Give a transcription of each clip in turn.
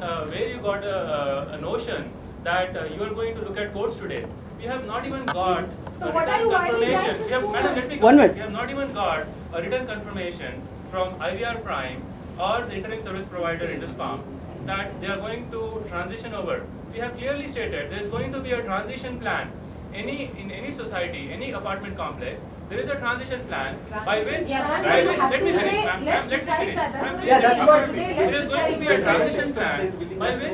where you got a notion that you are going to look at courts today. We have not even got So a what are written you writing confirmation. that We have, to madam, let me One complete. minute. We have not even got a written confirmation from IVR Prime or the internet service provider IndusPalm that they are going to transition over. We have clearly stated there is going to be a transition plan. In any society, any apartment complex, there is a transition plan by which. Let me finish, ma'am. Let me finish. Ma'am, Yeah, that's what- There is going to be a transition plan by which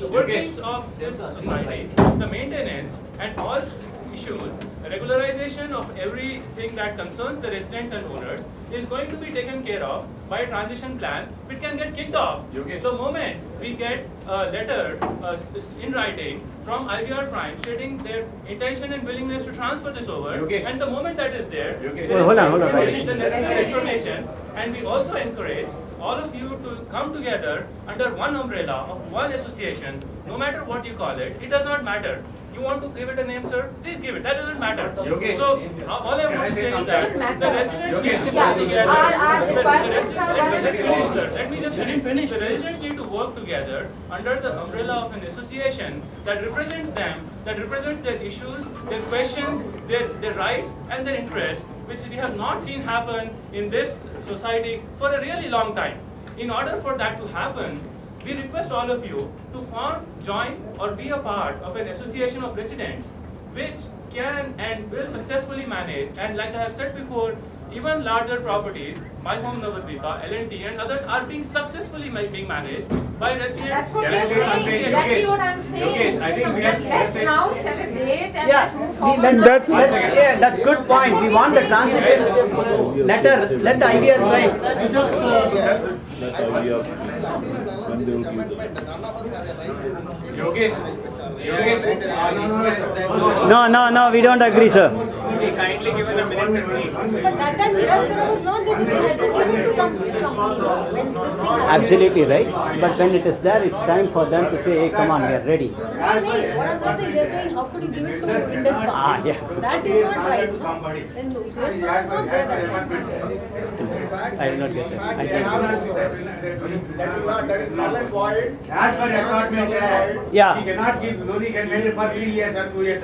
the workings of this society, the maintenance and all issues, regularization of everything that concerns the residents and owners is going to be taken care of by a transition plan which can get kicked off. The moment we get a letter in writing from IVR Prime stating their intention and willingness to transfer this over, and the moment that is there, there Hold on, is the necessary information, and we also encourage all of you to come together under one umbrella of one association, no matter what you call it. It does not matter. You want to give it a name, sir? Please give it. That doesn't matter. So all I want to say is that the residents need to work together. Our requirements are Let me one just and the finish, same. sir. Let me just finish. The residents need to work together under the umbrella of an association that represents them, that represents their issues, their questions, their rights and their interests, which we have not seen happen in this society for a really long time. In order for that to happen, we request all of you to form, join or be a part of an association of residents which can and will successfully manage, and like I have said before, even larger properties, My Home Navadvipa, L&T and others are being successfully being managed by residents. That's what Can we I are say saying, something? exactly Yogesh, what I'm saying. Yogesh, I think we have- Let's now set a date and Yeah, let's move forward. that's, now. yeah, that's good point. We want the transition letter, let the IVR Prime. That idea of when they will give the Yogesh, No, we don't agree, sir. kindly given a minute to speak. But that time Hiraspura was not this, they had to give it to some company when this thing happened. Absolutely right. But when it is there, it's time for them to say, hey, come on, we are ready. No, what I'm not saying, they're saying, how could you give it to IndusPalm? Ah, yeah. That is not right. No? When Hiraspura was not there that time. I did not get that. I did. That is null and void. As per Apartment Act, Yeah. he cannot give, only can maintain for 3 years or 2 years.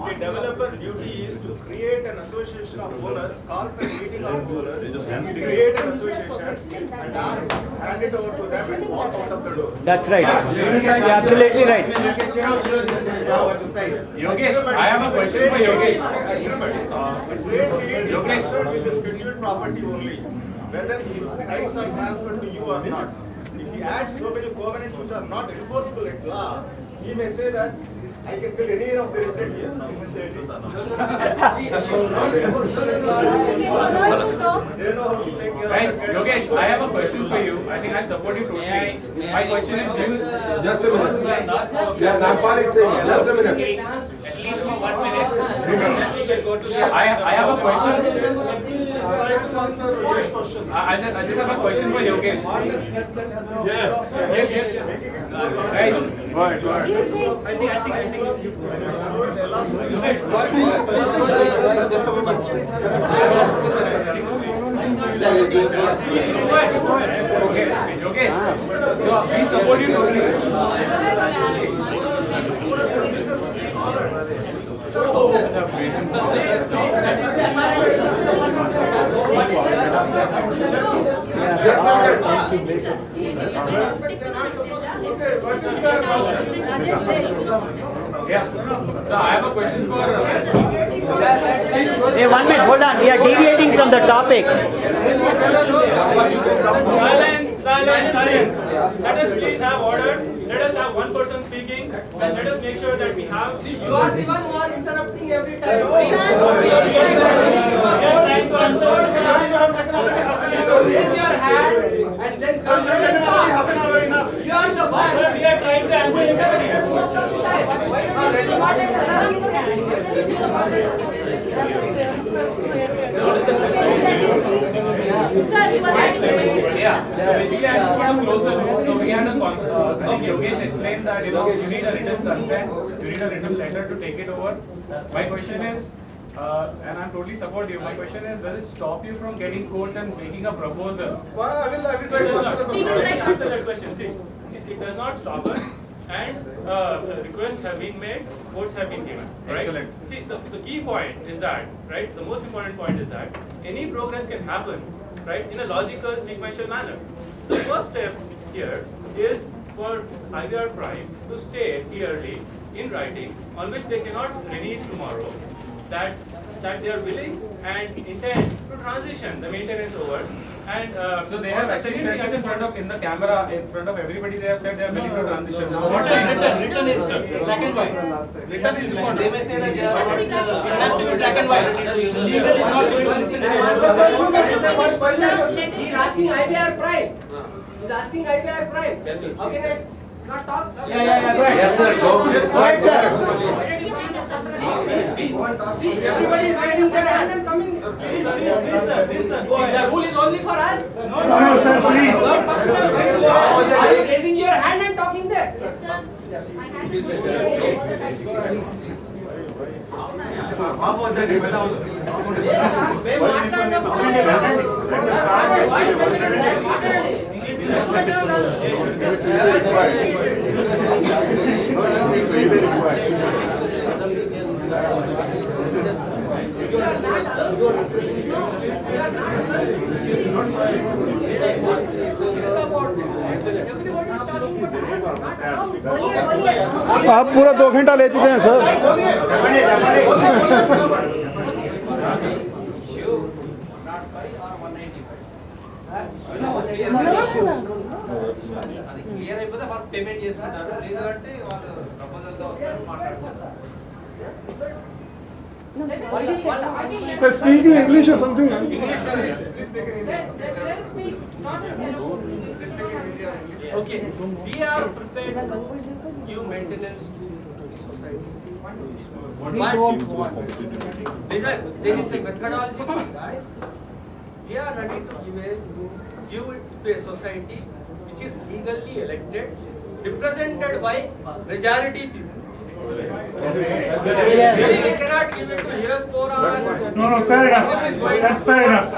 The developer duty is to create an association of owners, call for a meeting of owners, create an association and ask, hand it over to them and walk out of the door. That's right. You're absolutely right. Yogesh, I have a question for Yogesh. Yogesh, with the scheduled property only, whether the rights are transferred to you or not. If he adds so many covenants which are not enforceable at law, he may say that I can kill any of the resident here. He may say it. They know how to take care Guys, of the Yogesh, I have a question for you. I think I support you totally. My question is, do you, Just a minute. Yeah, Nagpal is saying, just a minute. at least for 1 minute, I have a question. Try to answer Yogesh question. I just have a question for Yogesh. Guys, Excuse me. I think just a moment. Okay, Yogesh, so we support you totally. Yeah. So I have a question for. Hey, 1 minute, hold on. We are deviating from the topic. Silence. Let us please have order. Let us have one person speaking and let us make sure that we have. You are the one who are interrupting every time. Raise your hand and then come. You are the one. We are trying to answer your Sir, you were having a question. Yeah. So basically, I just want to close the loop. So we had a I think Yogesh explained that you need a written consent, you need a written letter to take it over. My question is, and I'm totally support you. My question is, does it stop you from getting quotes and making a proposal? Well, I will try to answer the question. Answer that question. See, it does not stop us, and requests have been made, quotes have been given. Right? Excellent. See, the key point is that, right? The most important point is that any progress can happen, right, in a logical, sequential manner. The first step here is for IVR Prime to state clearly in writing, on which they cannot release tomorrow, that they are willing and intend to transition the maintenance over. And So they have actually said this in front of, in the camera, in front of everybody, they have said they are willing to transition. Written is black and white. Written is important. They may say that it has to be black and white. Legal is not usual. He is asking IVR Prime. He is asking IVR Prime. Okay, not talk. Yes, sir. Go ahead, sir. Everybody is raising their hand and coming. The rule is only for us. No, sir, please. Are you raising your hand and talking there? आप पूरा 2 घंटा ले चुके हैं sir. Clear అయిపోతే first payment చేసుకుంటారు లేదంటే వాళ్ళు ప్రపోజల్ తో వస్తారు మాట్లాడతారు Sir, speak in English or something. Okay, we are prepared to give maintenance to the society. But there is a methodology for that. We are ready to give it to a society which is legally elected, represented by majority people. We cannot give it to Hiraspora. No, fair enough. That's fair enough.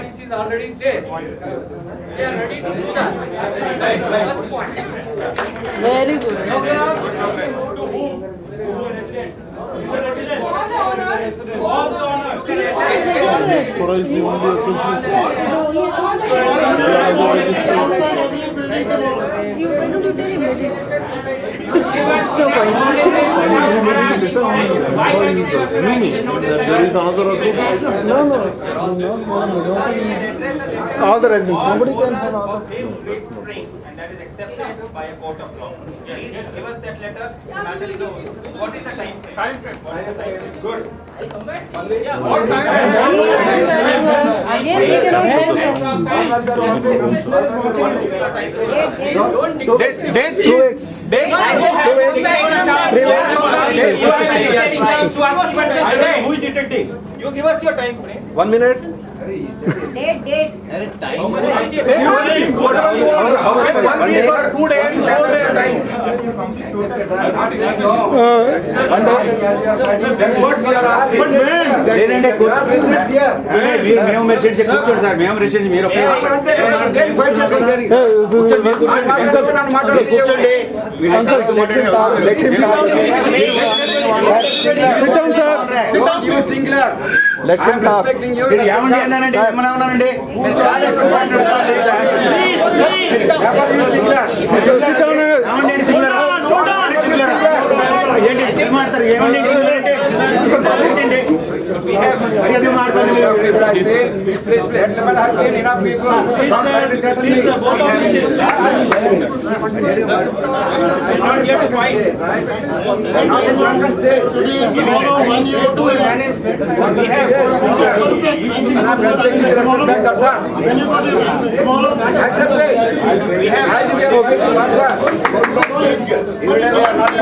Which is already there. We are ready to do that. That is the first point. Very good. To whom? Diaspora is the only association. What's the point? There is another association. No. All the residents. Nobody can have all the. And that is accepted by a court of law. Please give us that letter. What is the time frame? Time frame. Good. What time? Again, we cannot help them. Date 2 weeks. Date. Who is detecting? You give us your time frame. 1 minute. Date. How much is it? 1 day for 2 days. That's what we are asking. లేదంటే మేము residency కూర్చోండి sir మేము residency మీరు కూర్చోండి ఏమండి అన్నానండి మిమ్మల్ని ఏమన్నానండి ఏంటి మాడతారు ఏమండి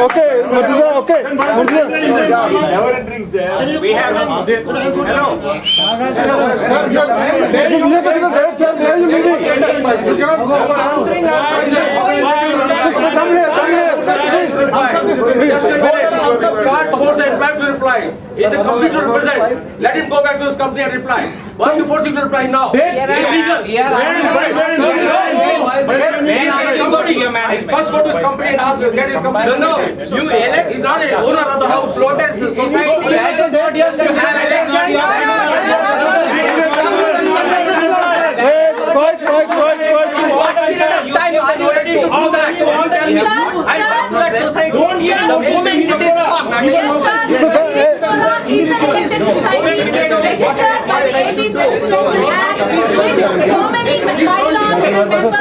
Okay, Murtuza, okay. Murtuza. We have. Hello. Come here, please. the guard force the employee to reply. It's a company to represent. Let him go back to his company and reply. Why are you forcing to reply now? Illegal. First go to his company and ask him, get his company. No, you elect. He's not the owner of the house. Protest society. You have elections. Time you are ready to do that. I come to that society. Don't hear the moment it is wrong. Yes, sir. He's an elected society, registered by the AB's Registration Act, with so many bylaws and members.